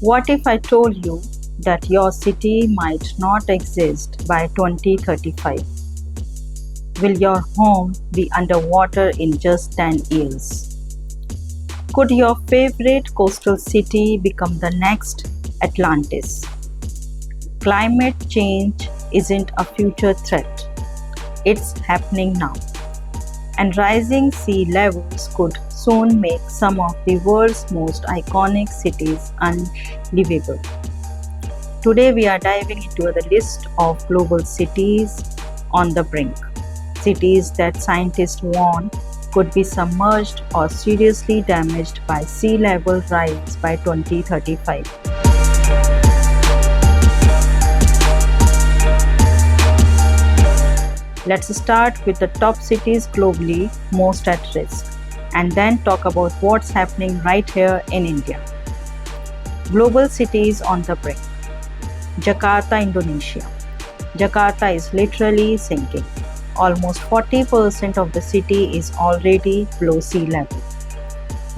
What if I told you that your city might not exist by 2035? Will your home be underwater in just 10 years? Could your favorite coastal city become the next Atlantis? Climate change isn't a future threat, it's happening now. And rising sea levels could soon make some of the world's most iconic cities unlivable. Today we are diving into the list of global cities on the brink. Cities that scientists warn could be submerged or seriously damaged by sea level rise by 2035. Let's start with the top cities globally most at risk, and then talk about what's happening right here in India. Global cities on the brink. Jakarta, Indonesia. Jakarta is literally sinking. Almost 40% of the city is already below sea level.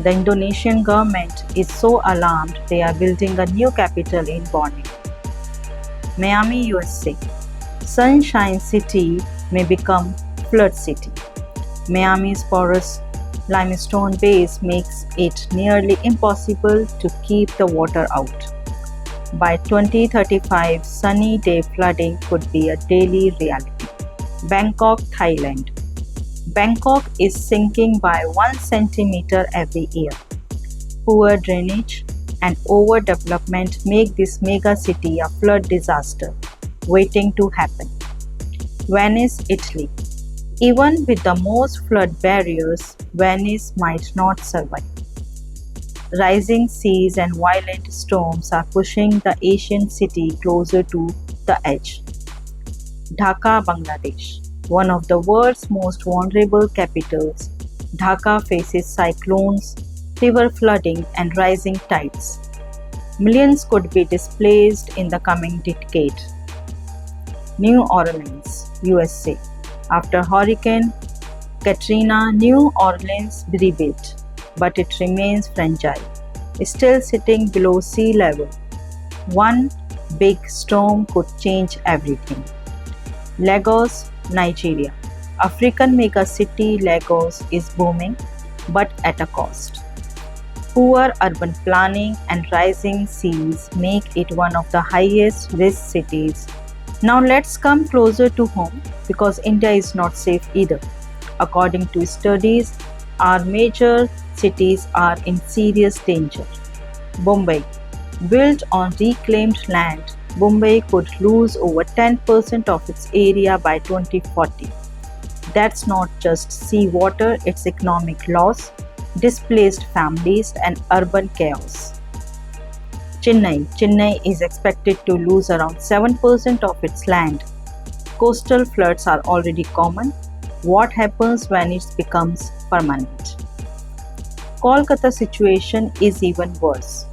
The Indonesian government is so alarmed they are building a new capital in Borneo. Miami, USA. Sunshine City may become flood city. Miami's porous limestone base makes it nearly impossible to keep the water out. By 2035, sunny day flooding could be a daily reality. Bangkok, Thailand. Bangkok is sinking by 1 centimeter every year. Poor drainage and overdevelopment make this mega city a flood disaster waiting to happen. Venice, Italy. Even with the most flood barriers, Venice might not survive. Rising seas and violent storms are pushing the ancient city closer to the edge. Dhaka, Bangladesh. One of the world's most vulnerable capitals, Dhaka faces cyclones, river flooding, and rising tides. Millions could be displaced in the coming decade. New Orleans, USA. After Hurricane Katrina, New Orleans rebuilt, but it remains fragile, still sitting below sea level. One big storm could change everything. Lagos, Nigeria. African megacity Lagos is booming, but at a cost. Poor urban planning and rising seas make it one of the highest risk cities. Now let's come closer to home, because India is not safe either. According to studies, our major cities are in serious danger. Mumbai. Built on reclaimed land, Mumbai could lose over 10% of its area by 2040. That's not just seawater, it's economic loss, displaced families, and urban chaos. Chennai is expected to lose around 7% of its land. Coastal floods are already common. What happens when it becomes permanent? Kolkata situation is even worse.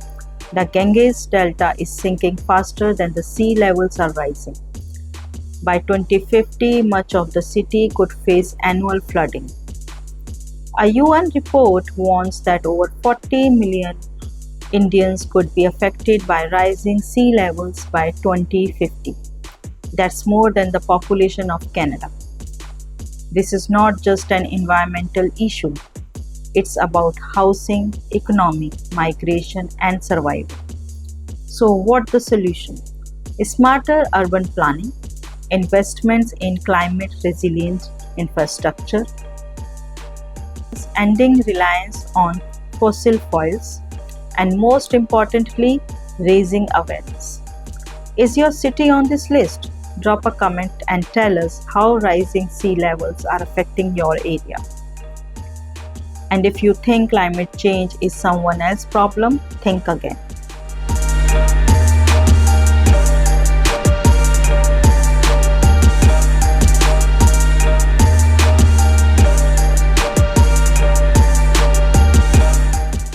The Ganges Delta is sinking faster than the sea levels are rising. By 2050, much of the city could face annual flooding. A UN report warns that over 40 million Indians could be affected by rising sea levels by 2050. That's more than the population of Canada. This is not just an environmental issue. It's about housing, economy, migration, and survival. So, what's the solution? Smarter urban planning, investments in climate resilient infrastructure, ending reliance on fossil fuels, and most importantly, raising awareness. Is your city on this list? Drop a comment and tell us how rising sea levels are affecting your area. And if you think climate change is someone else's problem, think again.